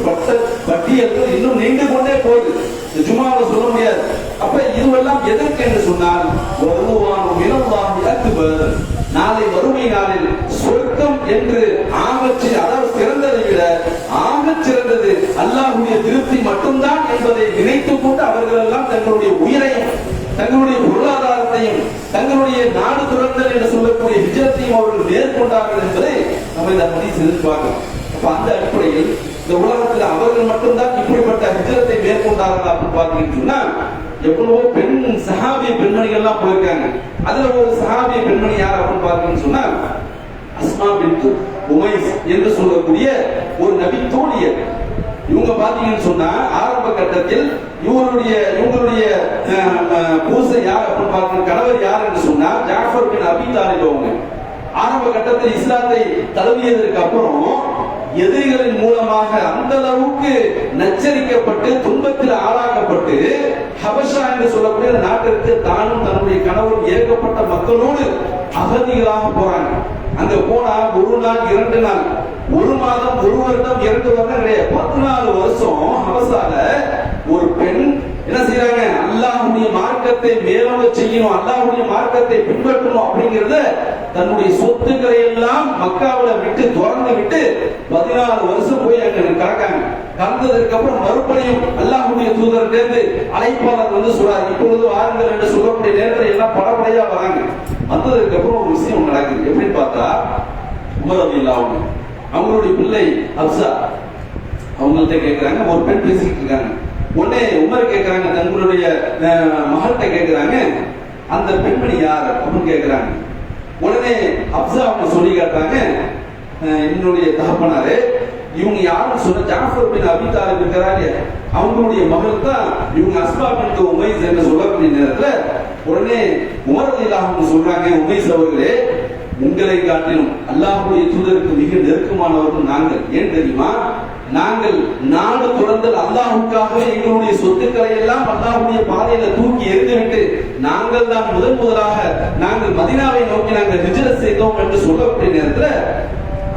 S1: பட்டியல்கள் இன்னும் நீண்டு கொண்டே போகுது. ஜும்மாவை சொல்ல முடியாது. அப்ப இதுவெல்லாம் எதற்கு என்று சொன்னால் நாளை வறுமை நாளில் சொர்க்கம் என்று அதாவது சிறந்ததை விட ஆகச் சிறந்தது அல்லாஹ்வுடைய திருப்தி மட்டும்தான் என்பதை நினைத்துக் கொண்டு அவர்கள் எல்லாம் தங்களுடைய உயிரையும் தங்களுடைய பொருளாதாரத்தையும் தங்களுடைய நாடு துறந்தல் என்று சொல்லக்கூடிய ஹிஜ்ரத்தையும் அவர்கள் மேற்கொண்டார்கள் என்பதை நம்ம இந்த ஹதீஸில் பார்க்கிறோம். அப்ப அந்த அடிப்படையில் இந்த உலகத்தில் அவர்கள் மட்டும்தான் இப்படிப்பட்ட ஹிஜ்ரத்தை மேற்கொண்டார்கள் அப்படின்னு பார்த்தீங்கன்னா எவ்வளவோ பெண் சஹாபிய பெண்மணிகள் எல்லாம் போயிருக்காங்க. அதுல ஒரு சஹாபிய பெண்மணி யார் அப்படின்னு பார்த்தீங்கன்னு சொன்னா அஸ்மா பின்த் உமைஸ் என்று சொல்லக்கூடிய ஒரு நபி தோழியர். இவங்க பாத்தீங்கன்னு சொன்னா ஆரம்ப கட்டத்தில் இவங்களுடைய பூசை யார் அப்படின்னு பார்த்து கணவர் யார் என்று சொன்னா ஜாஃபர் பின் அபி தாலிப். அவங்க ஆரம்ப கட்டத்தில் இஸ்லாத்தை தழுவியதற்கு அப்புறம் எதிரிகளின் மூலமாக அந்த அளவுக்கு நச்சரிக்கப்பட்டு துன்பத்தில் ஆளாக்கப்பட்டு ஹபஷா என்று சொல்லக்கூடிய நாட்டிற்கு தானும் தன்னுடைய கணவரும் ஏகப்பட்ட மக்களோடு அகதிகளாக போறாங்க. அங்க போனா ஒரு நாள் 2 நாள், ஒரு மாதம், ஒரு வருடம், 2 வருடம் கிடையாது, 14 வருஷம் ஹபஷால ஒரு பெண் என்ன செய்யறாங்க, அல்லாஹ்வுடைய மார்க்கத்தை மேலோங்க செய்யணும், அல்லாஹ்வுடைய மார்க்கத்தை பின்பற்றணும் அப்படிங்கறத தன்னுடைய சொத்துக்களை எல்லாம் மக்காவில விட்டு துறந்து விட்டு 14 வருஷம் போய் அங்க கறக்காங்க. கறந்ததுக்கு அப்புறம் மறுபடியும் அல்லாஹ்வுடைய தூதர் தேர்ந்து அழைப்பாளர் வந்து சொல்றாரு, இப்பொழுது வாருங்கள் என்று சொல்லக்கூடிய நேரத்தில் எல்லாம் படப்படையா வராங்க. வந்ததுக்கு அப்புறம் ஒரு விஷயம் நடக்குது. எப்படின்னு பார்த்தா உமர் ரலியல்லாஹு அன்ஹு அவங்களுடைய பிள்ளை ஹப்ஸா அவங்கள்ட்ட கேட்கிறாங்க, ஒரு பெண் பேசிட்டு இருக்காங்க. உடனே உமர் கேட்கிறாங்க, தங்களுடைய மகள்கிட்ட கேட்கிறாங்க, அந்த பெண்மணி யார் அப்படின்னு கேட்கிறாங்க. உடனே ஹப்ஸா அவங்க சொல்லி காட்டுறாங்க, என்னுடைய தகப்பனாரு இவங்க யாருன்னு சொன்ன ஜாஃபர் பின் அபி தாலிப் இருக்கிறாங்க, அவங்களுடைய மகள் தான் இவங்க அஸ்மா பின் உமைஸ் என்று சொல்லக்கூடிய நேரத்துல உடனே உமர் ரலியல்லாஹு அன்ஹு சொல்றாங்க, உமைஸ் அவர்களே, உங்களை காட்டிலும் அல்லாஹ்வுடைய தூதருக்கு மிக நெருக்கமானவர்கள் நாங்கள். ஏன் தெரியுமா? நாங்கள் நாடு துறந்தல் அல்லாஹ்வுக்காகவே எங்களுடைய சொத்துக்களை எல்லாம் அல்லாஹ்வுடைய பாதையில தூக்கி எறிந்துவிட்டு நாங்கள் தான் முதலாக நாங்கள் மதீனாவை நோக்கி நாங்கள் ஹிஜ்ரத் செய்தோம் என்று சொல்லக்கூடிய நேரத்துல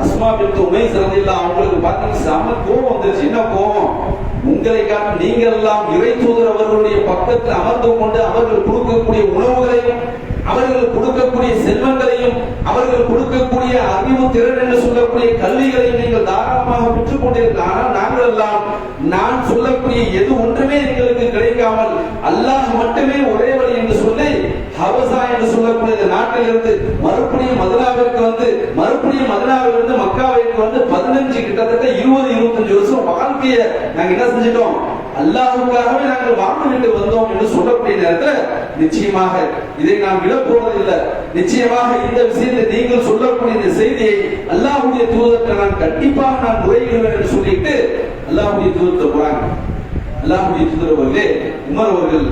S1: அஸ்மா பின்த் உமைஸ் ரலியல்லாஹு அவங்களுக்கு பார்த்தீங்கன்னா செம கோபம் வந்துருச்சு. என்ன கோபம்? உங்களை காட்டி நீங்கள் எல்லாம் இறை தூதர் அவர்களுடைய பக்கத்தில் அமர்ந்து கொண்டு அவர்கள் கொடுக்கக்கூடிய உணவுகளையும் அவர்கள் கொடுக்கக்கூடிய செல்வங்களையும் அவர்கள் கொடுக்கக்கூடிய அறிவு திறன் என்று சொல்லக்கூடிய கல்விகளையும் நீங்கள் தாராளமாக பெற்றுக் கொண்டிருக்கலாம். ஆனால் நாங்கள் எல்லாம் நான் சொல்லக்கூடிய எது ஒன்றுமே எங்களுக்கு கிடைக்காமல் அல்லாஹ் மட்டுமே ஒரே வழி என்று சொல்லி ஹபஷா என்று சொல்லக்கூடிய நாட்டிலிருந்து மறுபடியும் மதீனாவிற்கு வந்து மறுபடியும் மதீனாவிலிருந்து மக்காவிற்கு வந்து 15 கிட்டத்தட்ட 20-25 வருஷம் வாழ்க்கையை நாங்க என்ன செஞ்சிட்டோம், அல்லாஹ்வுக்காகவே நாங்கள் வாழ்ந்துவிட்டு வந்தோம் என்று சொல்லக்கூடிய நேரத்தில் நிச்சயமாக இதை நாம் விட போவதில்லை. நிச்சயமாக இந்த விஷயத்தை நீங்கள் சொல்லக்கூடிய இந்த செய்தியை அல்லாஹ்வுடைய தூதருக்கு நான் கண்டிப்பாக நான் முறையிடுவேன் என்று சொல்லிட்டு அல்லாஹ்வுடைய தூதர்கிட்ட போறாங்க. அல்லாஹ்வுடைய தூதர் அவர்களே, உமர் அவர்கள்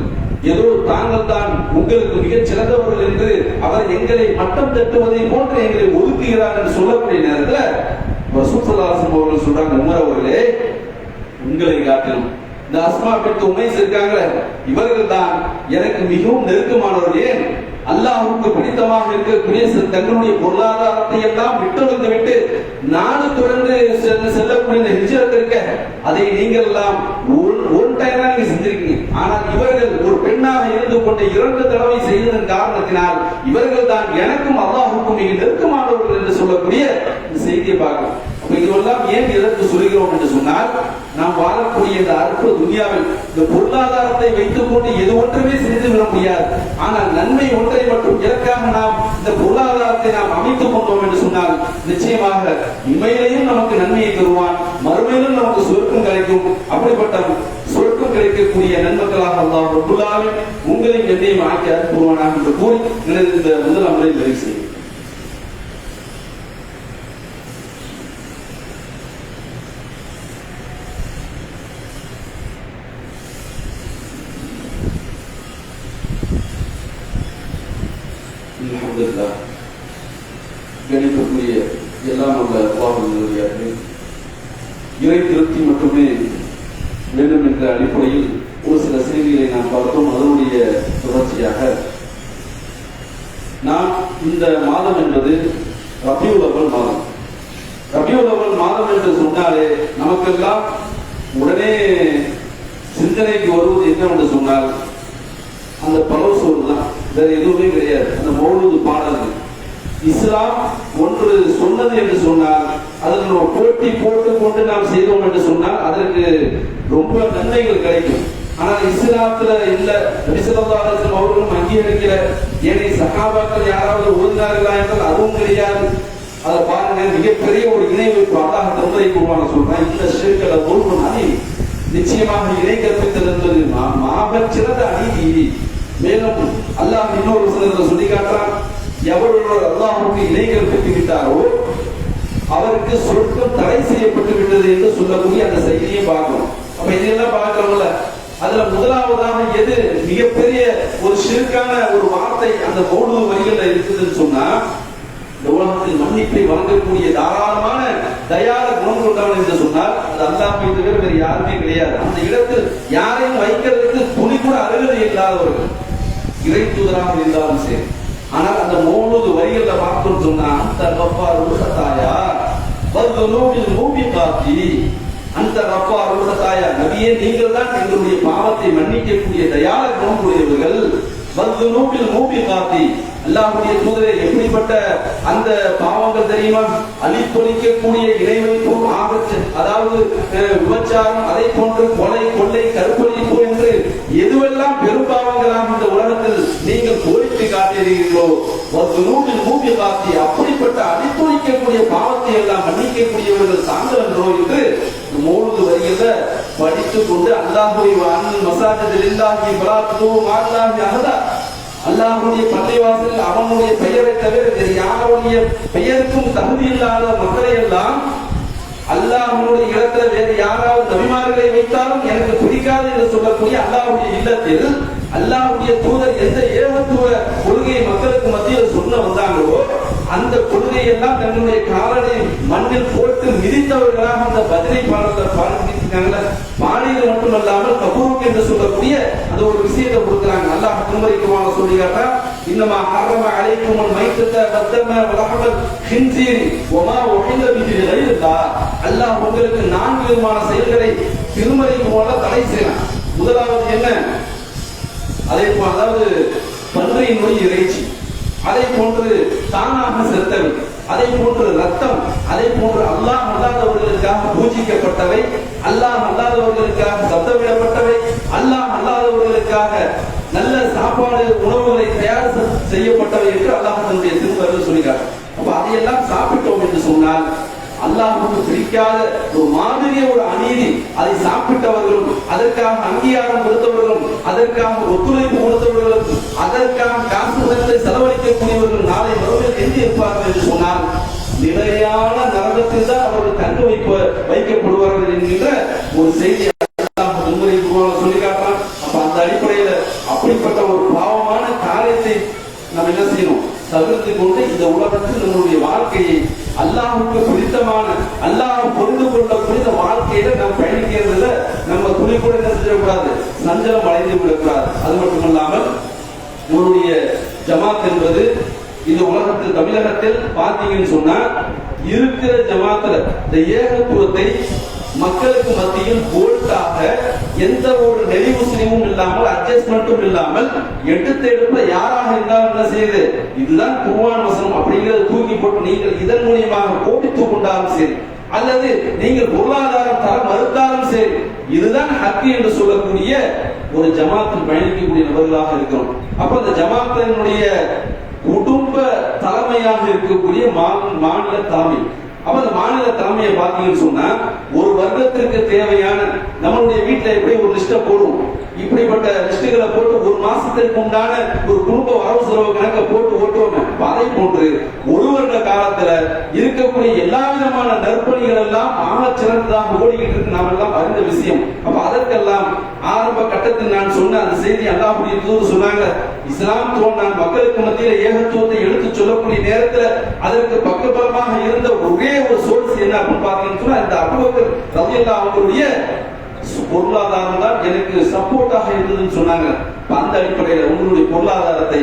S1: ஏதோ தாங்கள் தான் உங்களுக்கு மிகச் சிறந்தவர்கள் என்று அவர் எங்களை மட்டம் தட்டுவதை போன்று எங்களை ஒதுக்குகிறார் என்று சொல்லக்கூடிய நேரத்தில் ரசூல் ஸல்லல்லாஹு அலைஹி வஸல்லம் அவர்கள் சொல்றாங்க, உமர் அவர்களே, உங்களை காட்டிலும் இந்த அஸ்மா பின்த் உமைஸ் இருக்காங்களே, இவர்கள் தான் எனக்கு மிகவும் நெருக்கமானவர்கள். ஏன்? அல்லாஹ்வுக்கு பிடித்தமாக இருக்கக்கூடிய தங்களுடைய பொருளாதாரத்தை எல்லாம் விட்டொழிந்து விட்டு நாடு துறந்து செல்லக்கூடிய ஹிஜ்ரத் இருக்க, அதை நீங்கள் எல்லாம் ஒரு டைம் தான் நீங்க செஞ்சிருக்கீங்க. ஆனால் இவர்கள் ஒரு பெண்ணாக இருந்து கொண்டு 2 தடவை செய்ததன் காரணத்தினால் இவர்கள் தான் எனக்கும் அல்லாஹ்வுக்கும் மிக நெருக்கமானவர்கள் என்று சொல்லக்கூடிய இந்த செய்தியை பார்க்கிறோம். இதெல்லாம் ஏன் எதற்கு சொல்கிறோம் என்று சொன்னால், நாம் வாழக்கூடிய இந்த அற்ப துனியாவில் இந்த பொருளாதாரத்தை வைத்துக் கொண்டு எது ஒன்றுமே செய்து விட முடியாது. ஆனால் நன்மை ஒன்றை மட்டும் இலக்காக நாம் இந்த பொருளாதாரத்தை நாம் அமைத்துக் கொண்டோம் என்று சொன்னால் நிச்சயமாக இம்மையிலையும் நமக்கு நன்மையை தருவான், மறுமையிலும் நமக்கு சொர்க்கம் கிடைக்கும். அப்படிப்பட்ட சொர்க்கம் கிடைக்கக்கூடிய நன்மக்களாக அல்லாஹ் ரப்பல் ஆலமீன் உங்களையும் என்னையும் ஆக்கி அருள்வானாக என்று கூறி எனது இந்த முதல் அமரை நிறைவு செய்கிறேன். கணிக்கக்கூடிய எல்லாம் உள்ள அல்லாஹ்வுடைய இறை திருப்தி மட்டுமே வேண்டும் என்ற அடிப்படையில் ஒரு சில செய்திகளை நாம் பார்த்தோம். அதனுடைய தொடர்ச்சியாக நாம் இந்த மாதம் என்பது ரபியுல் அவ்வல் மாதம். ரபியுல் அவ்வல் மாதம் என்று சொன்னாலே நமக்கெல்லாம் உடனே சிந்தனைக்கு வருவது என்னவென்று சொன்னால் அந்த பலோசோறு தான், வேற எதுவுமே கிடையாது. அந்த மௌலூது பாடல்கள் இஸ்லாம் ஒன்று சொன்னது என்று சொன்னால் அதற்கு ஒரு போட்டி போட்டுக் கொண்டு நாம் செய்தோம் என்று சொன்னால் அதற்கு ரொம்ப நன்மைகள் கிடைக்கும். ஆனால் இஸ்லாத்துல இல்ல, நபி ஸல்லல்லாஹு அலைஹி வஸல்லம் அவர்களும் அங்கீகரிக்கிற ஏனைய சஹாபாக்கள் யாராவது ஓதினார்களா என்றால் அதுவும் கிடையாது. அதை பாருங்க, மிகப்பெரிய ஒரு இணை வைப்பு அல்லாஹ் தந்தை குர்ஆன்ல சொல்றான், இந்த ஷிர்கல முல்குன் அதீம், நிச்சயமாக இணை கற்பித்தல் என்பது மாபெரும் சிறந்த அநீதி. மேலும் அல்லாஹ் இன்னொரு வசனத்துல சொல்லி காட்டுறான், எவரொருவர் அல்லாஹ்வுக்கு இணை கற்பித்து விட்டாரோ அவருக்கு சொர்க்கம் தடை செய்யப்பட்டு விட்டது என்று சொல்லக்கூடிய அந்த செய்தியை பார்க்கணும். அப்ப இதெல்லாம் பார்க்கிறோம்ல, அதுல முதலாவதாக எது மிகப்பெரிய ஒரு ஷிர்கான ஒரு வார்த்தை அந்த மௌலூது வரிகள்ல இருக்குதுன்னு சொன்னா, இந்த உலகத்தில் மன்னிப்பை வழங்கக்கூடிய தாராளமான தயார குணம் கொண்டவன் என்று சொன்னால் அது அல்லாஹ்வை தவிர வேறு யாருமே கிடையாது. அந்த இடத்தில் யாரையும் வைக்கிறதுக்கு துணி கூட அருகதை இல்லாதவர்கள் இறை தூதராக இருந்தாலும் சரி. ஆனால் அந்த மௌலூது வரிகள்ல பார்த்தோம்னு சொன்னா, அந்த கஃபார் உஹதாயா வதுனூபில் மூபிகாத்தி, அந்த கஃபார் உஹதாயா, நபியே நீங்கள் தான் எங்களுடைய பாவத்தை மன்னிக்கக்கூடிய தயார குணம் உடையவர்கள். வதுனூபில் மூபிகாத்தி, அல்லாஹ்வுடைய தூதரே எப்படிப்பட்ட அந்த பாவங்கள் தெரியுமா? அழித்தொழிக்கக்கூடிய இணை வைப்பு, ஆபத்து, அதாவது விபச்சாரம், அதை போன்று கொலை, கொள்ளை, கற்பழிப்பு என்று எதுவெல்லாம் பெரும் பாவங்களாக இந்த உலகத்தில் நீங்கள் கோரித்து காட்டுகிறீர்களோ, வதுனூபில் மூபிகாத்தி, அப்படிப்பட்ட அழித்தொழிக்கக்கூடிய பாவத்தை எல்லாம் மன்னிக்கக்கூடியவர்கள் தாங்கள் என்றோ என்று மௌலூது வரிகளை படித்துக் கொண்டு அல்லாஹ்வை அன் மஸாஜிதில் இல்லாஹி ஃபலா ததுஉ மஅல்லாஹி அஹதா, அல்லாஹ்வுடைய பள்ளிவாசல் அவனுடைய பெயரை தவிர வேறு யாருடைய பெயருக்கும் தகுதி இல்லாத மக்களை எல்லாம் அல்லாஹ்வுடைய இடத்துல வேறு யாராவது நபிமார்களை வைத்தாலும் எனக்கு பிடிக்காது என்று சொல்லக்கூடிய அல்லாஹ்வுடைய இல்லத்தில் அல்லாஹ்வுடைய தூதர் எந்த ஏகத்துவ கொள்கையை மக்களுக்கு மத்தியில் சொல்ல வந்தாங்களோ அந்த கொள்கையெல்லாம் தன்னுடைய காலனை மண்ணில் போட்டு மிதித்தவர்களாக அந்த பதிலை பாடியிருக்காங்கல்ல. பாடியது மட்டுமல்லாமல் கபூருக்கு என்று சொல்லக்கூடிய அந்த ஒரு விஷயத்தை கொடுக்குறாங்க. அல்லாஹ் திருமறைக்குமான சொல்லி காட்டா, இன்னமா ஹர்ரம அலைக்குமுல் மைத்தத வத்தம வலஹமல் ஹின்ஸீர் வமா உஹில்ல பிஹி லிகைரில்லாஹ், அல்லாஹ் உங்களுக்கு 4 விதமான செயல்களை திருமறைக்குமான தடை செய்யலாம். முதலாவது என்ன? அதே போல அதாவது பன்றியினுடைய இறைச்சி, அதை போன்று தானாக செலுத்தவை, அதை போன்று ரத்தம், அதை போன்று அல்லாஹ் அல்லாதவர்களுக்காக பூஜிக்கப்பட்டவை, அல்லாஹ் அல்லாதவர்களுக்காக சத்தமிடப்பட்டவை, அல்லாஹ் அல்லாதவர்களுக்காக நல்ல சாப்பாடு உணவுகளை தயார் செய்யப்பட்டவை என்று அல்லாஹ் தன்னுடைய திருமறையில் சொல்கிறார். அப்ப அதையெல்லாம் சாப்பிட்டோம் என்று சொன்னால் அல்லாஹ்வுக்கு பிடிக்காத ஒரு மாதிரிய ஒரு அநீதி, அதை சாப்பிட்டவர்களும் அதற்காக அங்கீகாரம் கொடுத்தவர்களும் அதற்காக ஒத்துழைப்பு கொடுத்தவர்களும் அதற்காக காசுகளை செலவழிக்கக்கூடியவர்கள் நாளை மறுமையில் எங்கே இருப்பார்கள் என்று சொன்னால் நிலையான நரகத்தில் தான் அவர்கள் தங்க வைக்கப்படுவார்கள் என்கின்ற ஒரு செய்தி சொல்லி காட்டுறான். அப்ப அந்த அடிப்படையில் அப்படிப்பட்ட ஒரு பாவமான காரியத்தை நாம் என்ன செய்யணும்? தவிர்த்து கொண்டு இந்த உலகத்தில் நம்முடைய வாழ்க்கையை அல்லாஹ்வுக்கு பிடித்தமான, அல்லாஹ் பொருந்து கொள்ளக்கூடிய வாழ்க்கையில நாம் பயணிக்கிறதுல நம்ம துணி கூட என்ன செய்யக்கூடாது, சஞ்சலம் அடைந்து விடக்கூடாது. அது மட்டுமல்லாமல் உங்களுடைய ஜமாத் என்பது இந்த உலகத்தில் தமிழகத்தில் பார்த்தீங்கன்னு சொன்னா இருக்கிற ஜமாத்துல இந்த ஏகத்துவத்தை மக்களுக்கு மத்தியில் போல்டாக எந்த ஒரு நெறிமுஸ்லிமும் இல்லாமல் அட்ஜஸ்ட்மெண்ட்டும் இல்லாமல் எடுத்த யாராக இருந்தாலும் என்ன செய்யுது, இதுதான் குர்ஆன் வசனம் அப்படிங்கிறத தூக்கி போட்டு நீங்கள் இதன் மூலியமாக கோபித்துக் கொண்டாலும் சரி, அல்லது நீங்கள் பொருளாதாரம் தர மறுத்தாலும் சரி, இதுதான் ஹக்கு என்று சொல்லக்கூடிய ஒரு ஜமாத்தில் பயணிக்கக்கூடிய நபர்களாக இருக்கிறோம். அப்ப அந்த ஜமாத்தினுடைய குடும்ப தலைமையாக இருக்கக்கூடிய மாநில தலைமை, அப்ப அந்த மாநில தலைமையை பார்த்தீங்கன்னு சொன்னா ஒரு வருடத்திற்கு தேவையான நம்மளுடைய வீட்டுல எப்படி ஒரு லிஸ்ட போடுவோம், இப்படிப்பட்ட லிஸ்டுகளை போட்டு ஒரு மாசத்திற்கு உண்டான ஒரு குடும்ப வரவு செலவு கணக்க போட்டு ஓட்டுவோம். அதை போன்று ஒரு வருட காலத்துல இருக்கக்கூடிய எல்லா விதமான நற்பணிகள் எல்லாம் ஆக சிறந்ததாக ஓடிக்கிட்டு இருக்கு, நாம் எல்லாம் அறிந்த விஷயம். அப்ப அதற்கெல்லாம் ஆரம்ப கட்டத்தில் நான் சொன்ன அந்த செய்தி அல்லாஹ்வுடைய தூதர் சொன்னாங்க, இஸ்லாம் தோன்றான் மக்களுக்கு மத்தியில ஏகத்துவத்தை எடுத்து சொல்லக்கூடிய நேரத்தில் அதற்கு பக்கபலமாக இருந்த ஒரே ஒரே ஒரு சோர்ஸ் என்ன அப்படின்னு பாத்தீங்கன்னு சொன்னா இந்த அபூபக்கர் ரலியல்லாஹு அவங்களுடைய பொருளாதாரம் தான் எனக்கு சப்போர்ட்டாக இருந்ததுன்னு சொன்னாங்க. அந்த அடிப்படையில் உங்களுடைய பொருளாதாரத்தை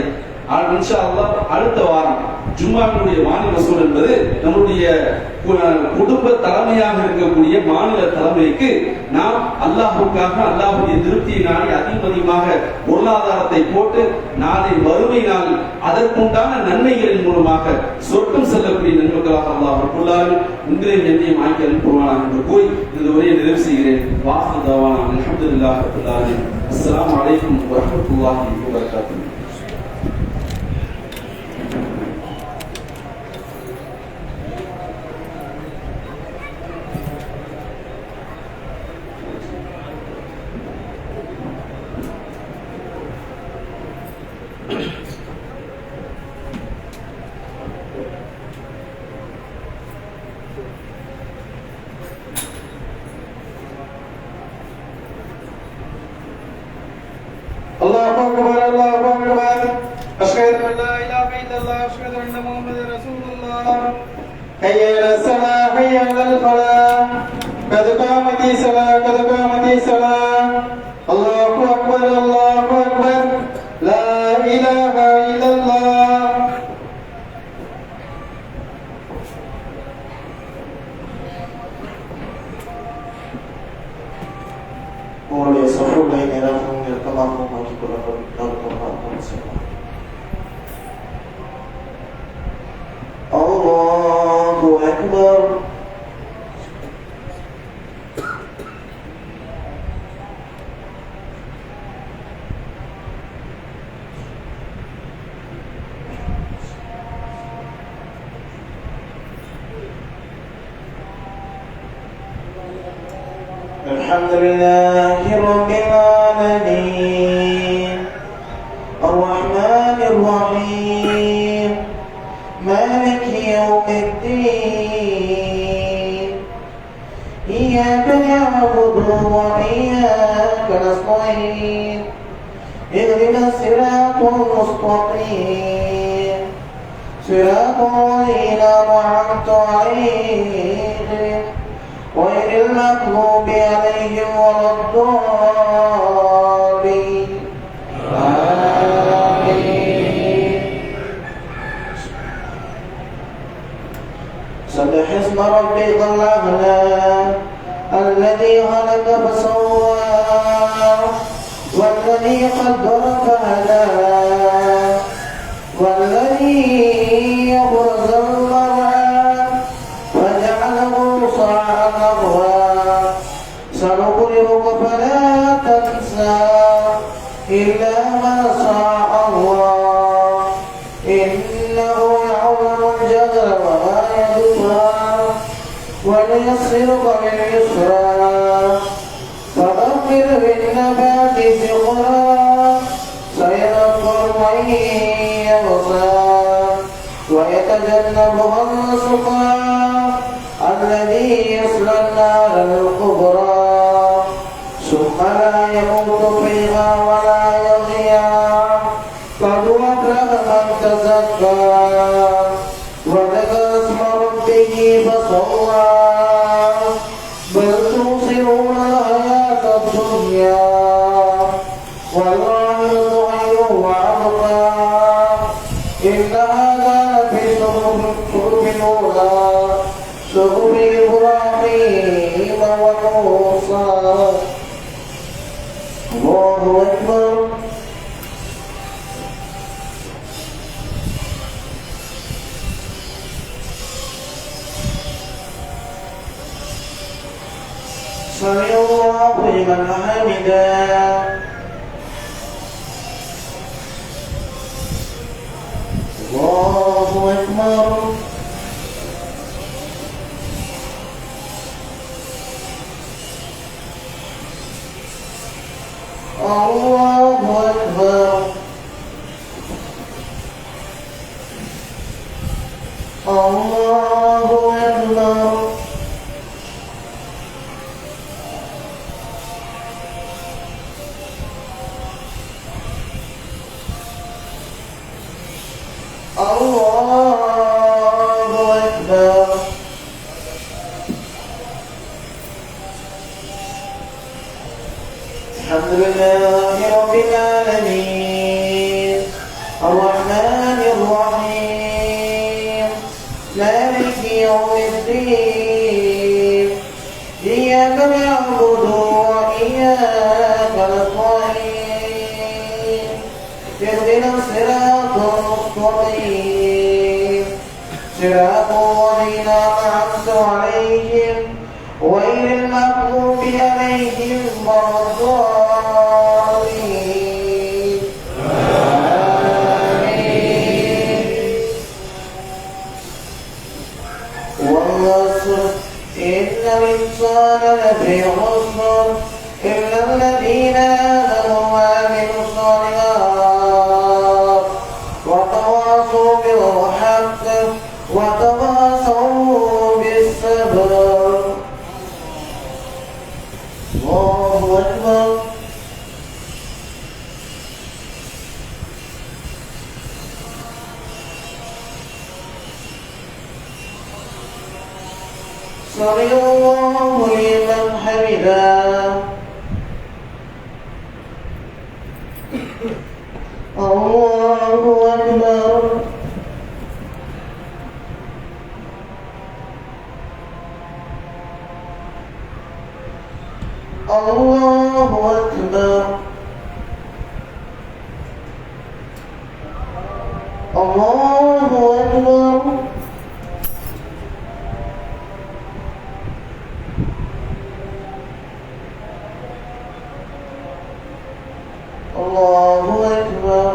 S1: இன்ஷா அல்லாஹ் அடுத்த வாரம் ஜும்மாவினுடைய மாநில வசூல் என்பது நம்முடைய குடும்ப தலைமையாக இருக்கக்கூடிய மாநில தலைமைக்கு நாம் அல்லாஹுக்காக அல்லாஹுடைய திருப்தியை நாடி அதிகமாக பொருளாதாரத்தை போட்டு நாளை வறுமை நாள் அதற்குண்டான நன்மைகளின் மூலமாக சொர்க்கம் செல்லக்கூடிய நன்மைகளாக அல்லாஹ் உங்களையும் என்னையும் ஆக்கி அனுப்புவானாக என்று கூறி இந்த உரையை நிறைவு செய்கிறேன். வாஹ் தவானா அல்ஹம்துலில்லாஹி ரப்பில் ஆலமீன். அஸ்ஸலாமு அலைக்கும் வரஹ்மத்துல்லாஹி வபரகாத்துஹு.
S2: الله أكبر الله أكبر أشهد أن لا إله إلا الله أشهد أن محمدا رسول الله حي على الصلاة حي على الفلاح قد قامت الصلاة قد قامت الصلاة الله أكبر الله أكبر لا إله إلا الله. உங்களுடைய சொற்களை நேரமும் நெருக்கமாகவும் மாற்றிக் கொள்ளப்படும். அல்லாஹு அக்பர். الحمد لله رب العالمين الرحمن الرحيم مالك يوم الدين إياك نعبد وإياك نستعين اهدنا الصراط المستقيم صراط الذين أنعمت عليهم غير المغضوب عليهم ولا الضالين. آمين. سبح اسم ربك الأعلى الذي خلق فسوى والذي قدر فهدى والذي يبرز المرعى وجعله صاعا سنقرئك فلا تنسى إلا ما شاء الله إنه يعلم الجهر وما يخفى ونيسرك لليسرى فذكر بالنبات ذكرى سيذكر من يخشى ويتجنبها الأشقى الذي يصلى النار الكبرى ثم لا يموت فيها ولا يحيا قد أفلح من تزكى وذكر اسم ربه فصلى بل توصلون الحياة الدنيا والآخرة خير وأبقى إن هذا لفي صحف الأولى صحف إبراهيم وموسى. الله أكبر. سمع الله لمن حمده. الله أكبر. الله أكبر. الله أكبر. الله أكبر. الرحمن الرحيم مالك يوم الدين إياك نعبد وإياك نستعين اهدنا الصراط المستقيم صراط الذين أنعمت عليهم غير المغضوب عليهم ولا الضالين آمين. والعصر إن الإنسان لفي خسر إلا الذين آمنوا وعملوا الصالحات وتواصوا بالحق وتواصوا بالصبر. الله أكبر. سمع الله لمن حمده. الله أكبر. الله أكبر. الله أكبر. الله أكبر.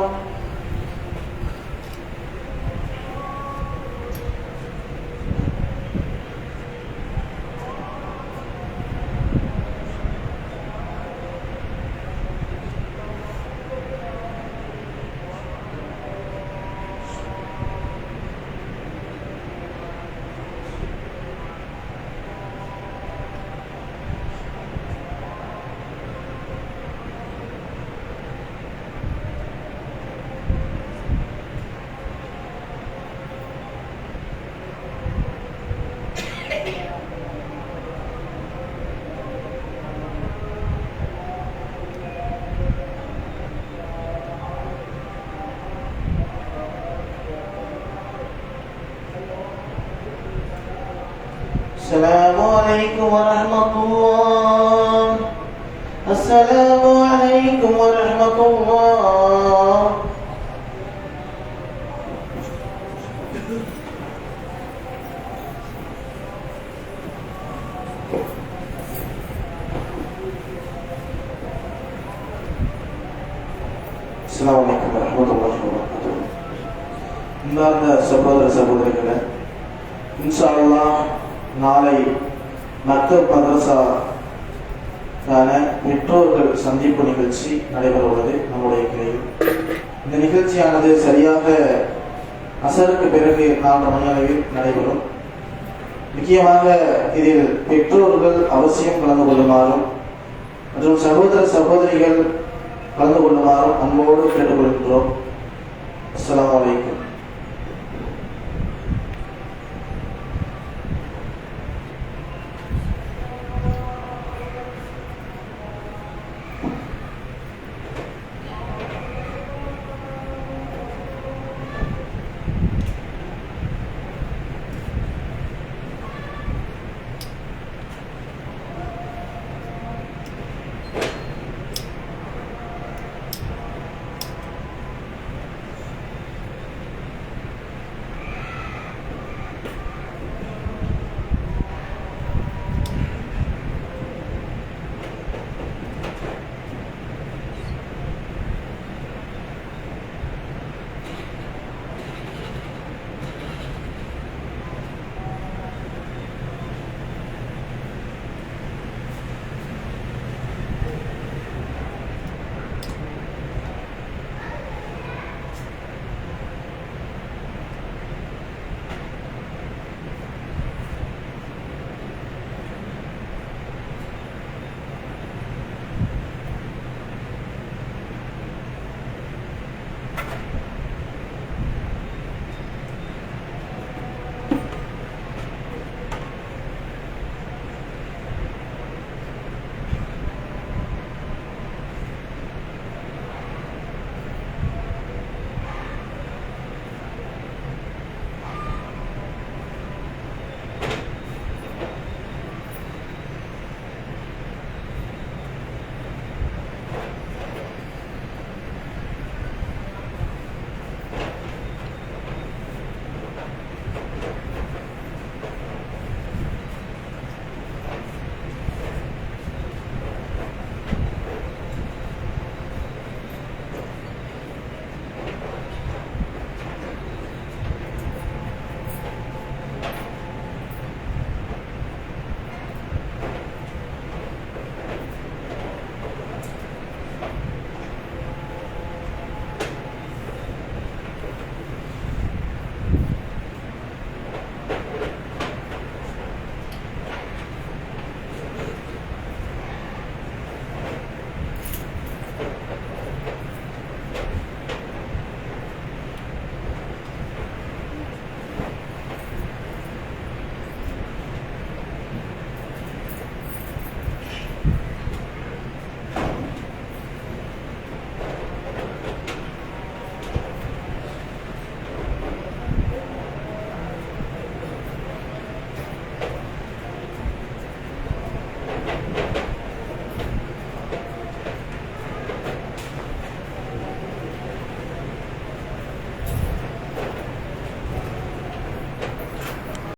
S2: السلام عليكم ورحمة الله. السلام عليكم ورحمة الله. السلام عليكم ورحمة الله وبركاته. இன்னார்ந்த சகோதர சகோதரிகளே, இன்ஷா அல்லாஹ் நாளை மக்தப் மதரசாக்கான பெற்றோர்கள் சந்திப்பு நிகழ்ச்சி நடைபெற உள்ளது நம்முடைய கிளையில். இந்த நிகழ்ச்சியானது சரியாக அசருக்கு பிறகு 4 மணி அளவில் நடைபெறும். முக்கியமாக இதில் பெற்றோர்கள் அவசியம் கலந்து கொள்ளுமாறும் மற்றும் சகோதர சகோதரிகள் கலந்து கொள்ளுமாறும் அன்போடு கேட்டுக்கொள்கின்றோம். அஸ்ஸலாமு அலைக்கும்.